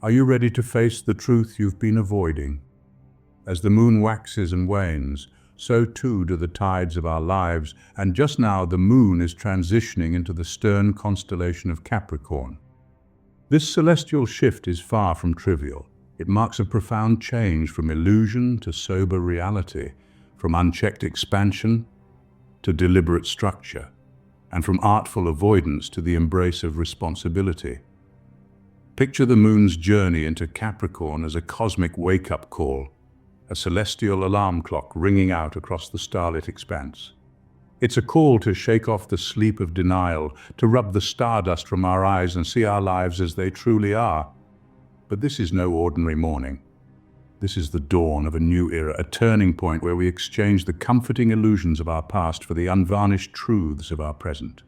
Are you ready to face the truth you've been avoiding? As the moon waxes and wanes, so too do the tides of our lives, and just now the moon is transitioning into the stern constellation of Capricorn. This celestial shift is far from trivial. It marks a profound change from illusion to sober reality, from unchecked expansion to deliberate structure, and from artful avoidance to the embrace of responsibility. Picture the moon's journey into Capricorn as a cosmic wake-up call, a celestial alarm clock ringing out across the starlit expanse. It's a call to shake off the sleep of denial, to rub the stardust from our eyes and see our lives as they truly are. But this is no ordinary morning. This is the dawn of a new era, a turning point where we exchange the comforting illusions of our past for the unvarnished truths of our present.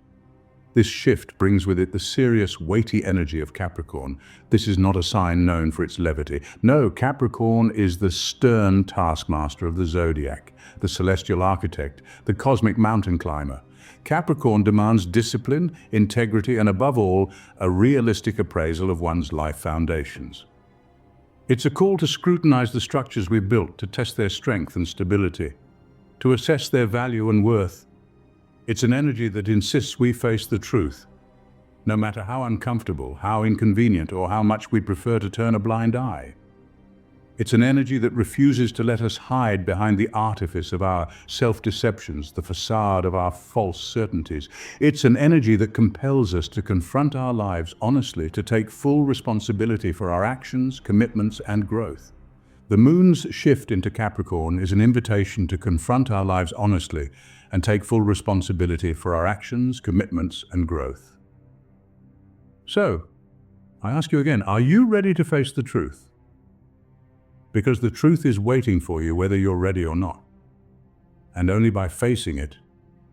This shift brings with it the serious, weighty energy of Capricorn. This is not a sign known for its levity. No, Capricorn is the stern taskmaster of the zodiac, the celestial architect, the cosmic mountain climber. Capricorn demands discipline, integrity, and above all, a realistic appraisal of one's life foundations. It's a call to scrutinize the structures we've built, to test their strength and stability, to assess their value and worth. It's an energy that insists we face the truth, no matter how uncomfortable, how inconvenient, or how much we prefer to turn a blind eye. It's an energy that refuses to let us hide behind the artifice of our self-deceptions, the facade of our false certainties. It's an energy that compels us to confront our lives honestly, to take full responsibility for our actions, commitments, and growth. The moon's shift into Capricorn is an invitation to confront our lives honestly and take full responsibility for our actions, commitments, and growth. So, I ask you again, are you ready to face the truth? Because the truth is waiting for you whether you're ready or not. And only by facing it,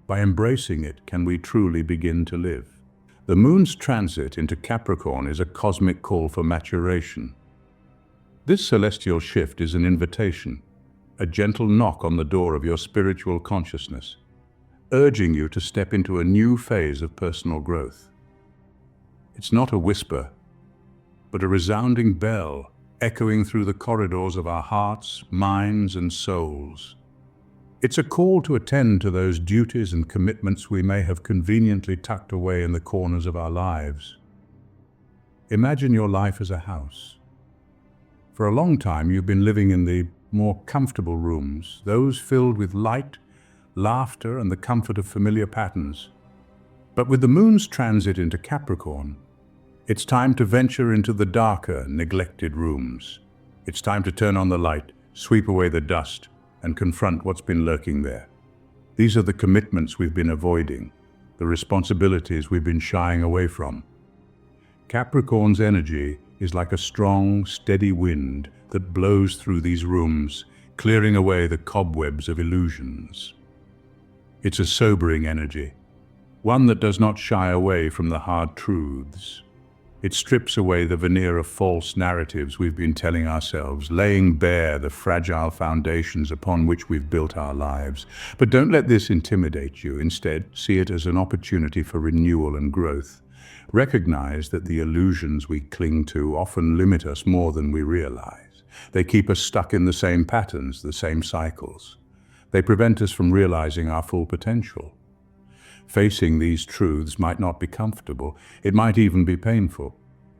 by embracing it, can we truly begin to live. The moon's transit into Capricorn is a cosmic call for maturation. This celestial shift is an invitation, a gentle knock on the door of your spiritual consciousness, urging you to step into a new phase of personal growth. It's not a whisper, but a resounding bell echoing through the corridors of our hearts, minds, and souls. It's a call to attend to those duties and commitments we may have conveniently tucked away in the corners of our lives. Imagine your life as a house. For a long time, you've been living in the more comfortable rooms, those filled with light, laughter, and the comfort of familiar patterns. But with the moon's transit into Capricorn, it's time to venture into the darker, neglected rooms. It's time to turn on the light, sweep away the dust, and confront what's been lurking there. These are the commitments we've been avoiding, the responsibilities we've been shying away from. Capricorn's energy is like a strong, steady wind that blows through these rooms, clearing away the cobwebs of illusions. It's a sobering energy, one that does not shy away from the hard truths. It strips away the veneer of false narratives we've been telling ourselves, laying bare the fragile foundations upon which we've built our lives. But don't let this intimidate you. Instead, see it as an opportunity for renewal and growth. Recognize that the illusions we cling to often limit us more than we realize. They keep us stuck in the same patterns, the same cycles. They prevent us from realizing our full potential. Facing these truths might not be comfortable. It might even be painful.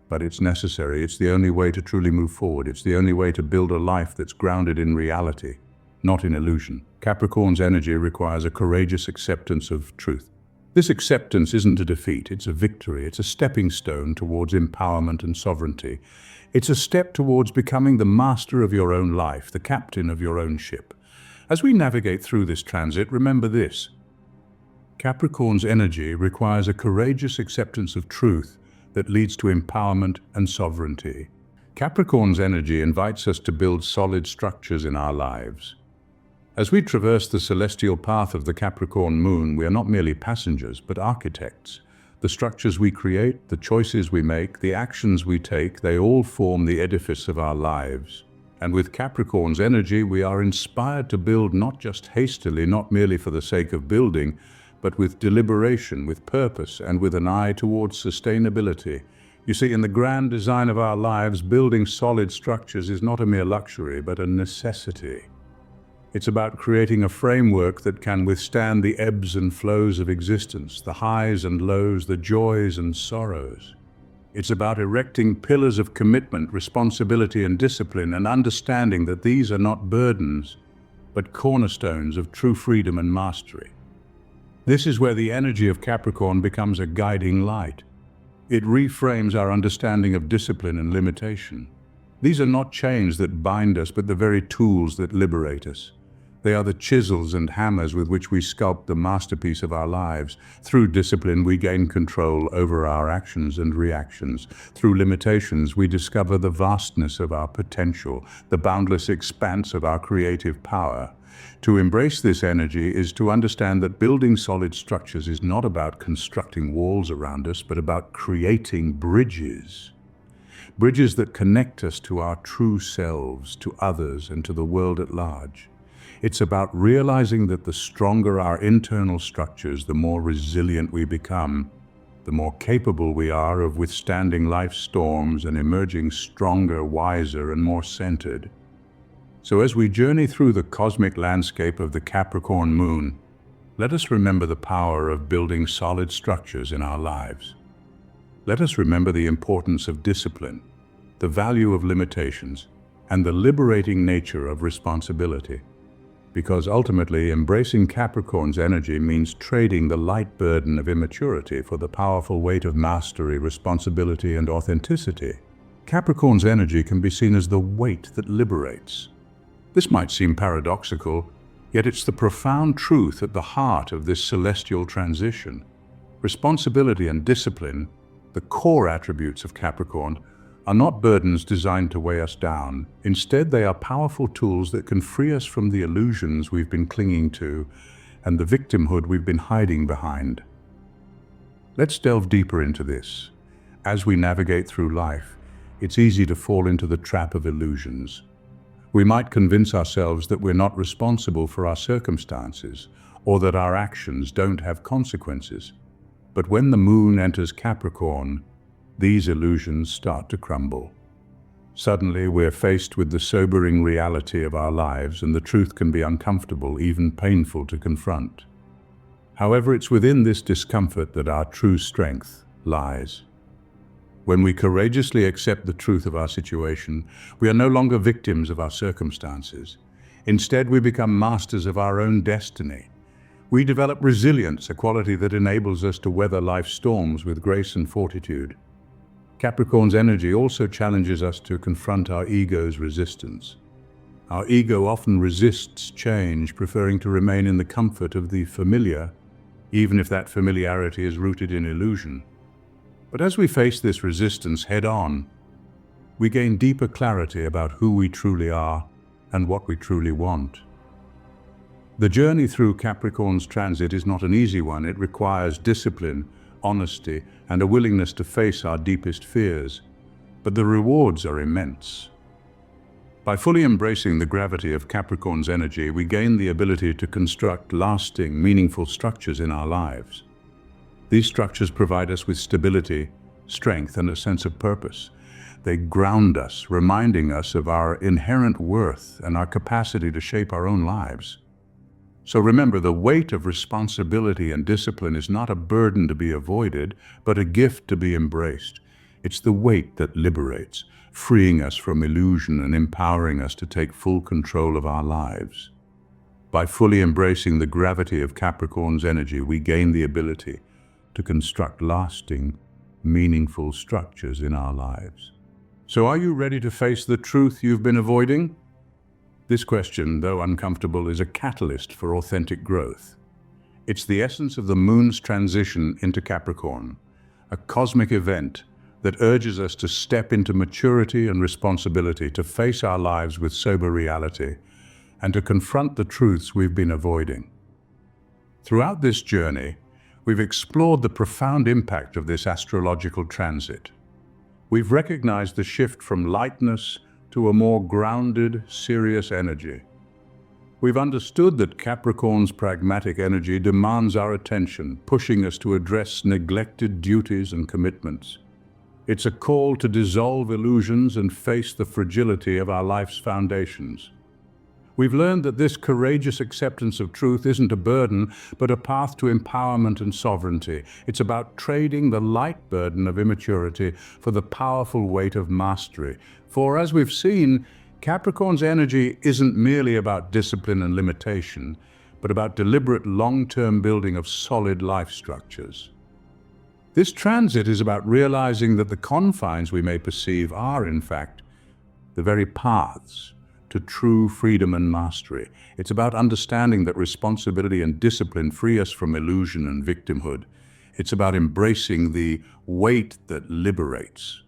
But it's necessary. It's the only way to truly move forward. It's the only way to build a life that's grounded in reality, not in illusion. Capricorn's energy requires a courageous acceptance of truth. This acceptance isn't a defeat, it's a victory. It's a stepping stone towards empowerment and sovereignty. It's a step towards becoming the master of your own life, the captain of your own ship. As we navigate through this transit, remember this. Capricorn's energy requires a courageous acceptance of truth that leads to empowerment and sovereignty. Capricorn's energy invites us to build solid structures in our lives. As we traverse the celestial path of the Capricorn moon, we are not merely passengers, but architects. The structures we create, the choices we make, the actions we take, they all form the edifice of our lives. And with Capricorn's energy, we are inspired to build not just hastily, not merely for the sake of building, but with deliberation, with purpose, and with an eye towards sustainability. You see, in the grand design of our lives, building solid structures is not a mere luxury, but a necessity. It's about creating a framework that can withstand the ebbs and flows of existence, the highs and lows, the joys and sorrows. It's about erecting pillars of commitment, responsibility and discipline, and understanding that these are not burdens, but cornerstones of true freedom and mastery. This is where the energy of Capricorn becomes a guiding light. It reframes our understanding of discipline and limitation. These are not chains that bind us, but the very tools that liberate us. They are the chisels and hammers with which we sculpt the masterpiece of our lives. Through discipline, we gain control over our actions and reactions. Through limitations, we discover the vastness of our potential, the boundless expanse of our creative power. To embrace this energy is to understand that building solid structures is not about constructing walls around us, but about creating bridges. Bridges that connect us to our true selves, to others, and to the world at large. It's about realizing that the stronger our internal structures, the more resilient we become, the more capable we are of withstanding life's storms and emerging stronger, wiser, and more centered. So as we journey through the cosmic landscape of the Capricorn Moon, let us remember the power of building solid structures in our lives. Let us remember the importance of discipline, the value of limitations, and the liberating nature of responsibility. Because ultimately, embracing Capricorn's energy means trading the light burden of immaturity for the powerful weight of mastery, responsibility, and authenticity. Capricorn's energy can be seen as the weight that liberates. This might seem paradoxical, yet it's the profound truth at the heart of this celestial transition. Responsibility and discipline, the core attributes of Capricorn, are not burdens designed to weigh us down. Instead, they are powerful tools that can free us from the illusions we've been clinging to and the victimhood we've been hiding behind. Let's delve deeper into this. As we navigate through life, it's easy to fall into the trap of illusions. We might convince ourselves that we're not responsible for our circumstances or that our actions don't have consequences. But when the moon enters Capricorn, these illusions start to crumble. Suddenly, we're faced with the sobering reality of our lives, and the truth can be uncomfortable, even painful to confront. However, it's within this discomfort that our true strength lies. When we courageously accept the truth of our situation, we are no longer victims of our circumstances. Instead, we become masters of our own destiny. We develop resilience, a quality that enables us to weather life's storms with grace and fortitude. Capricorn's energy also challenges us to confront our ego's resistance. Our ego often resists change, preferring to remain in the comfort of the familiar, even if that familiarity is rooted in illusion. But as we face this resistance head-on, we gain deeper clarity about who we truly are and what we truly want. The journey through Capricorn's transit is not an easy one. It requires discipline, honesty, and a willingness to face our deepest fears. But the rewards are immense. By fully embracing the gravity of Capricorn's energy, we gain the ability to construct lasting, meaningful structures in our lives. These structures provide us with stability, strength, and a sense of purpose. They ground us, reminding us of our inherent worth and our capacity to shape our own lives. So remember, the weight of responsibility and discipline is not a burden to be avoided, but a gift to be embraced. It's the weight that liberates, freeing us from illusion and empowering us to take full control of our lives. By fully embracing the gravity of Capricorn's energy, we gain the ability to construct lasting, meaningful structures in our lives. So are you ready to face the truth you've been avoiding? This question, though uncomfortable, is a catalyst for authentic growth. It's the essence of the moon's transition into Capricorn, a cosmic event that urges us to step into maturity and responsibility, to face our lives with sober reality, and to confront the truths we've been avoiding. Throughout this journey, we've explored the profound impact of this astrological transit. We've recognized the shift from lightness to a more grounded, serious energy. We've understood that Capricorn's pragmatic energy demands our attention, pushing us to address neglected duties and commitments. It's a call to dissolve illusions and face the fragility of our life's foundations. We've learned that this courageous acceptance of truth isn't a burden, but a path to empowerment and sovereignty. It's about trading the light burden of immaturity for the powerful weight of mastery. For as we've seen, Capricorn's energy isn't merely about discipline and limitation, but about deliberate long-term building of solid life structures. This transit is about realizing that the confines we may perceive are, in fact, the very paths to true freedom and mastery. It's about understanding that responsibility and discipline free us from illusion and victimhood. It's about embracing the weight that liberates.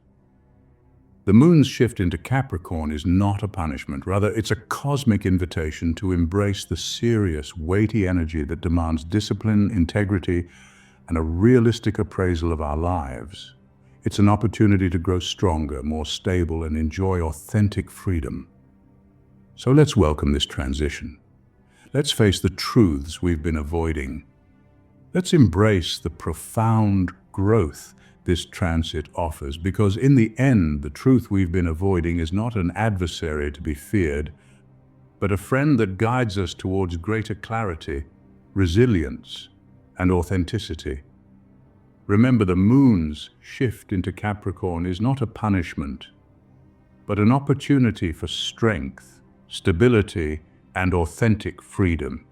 The moon's shift into Capricorn is not a punishment. Rather, it's a cosmic invitation to embrace the serious, weighty energy that demands discipline, integrity, and a realistic appraisal of our lives. It's an opportunity to grow stronger, more stable, and enjoy authentic freedom. So let's welcome this transition. Let's face the truths we've been avoiding. Let's embrace the profound growth this transit offers, because in the end, the truth we've been avoiding is not an adversary to be feared, but a friend that guides us towards greater clarity, resilience, and authenticity. Remember, the moon's shift into Capricorn is not a punishment, but an opportunity for strength, stability, and authentic freedom.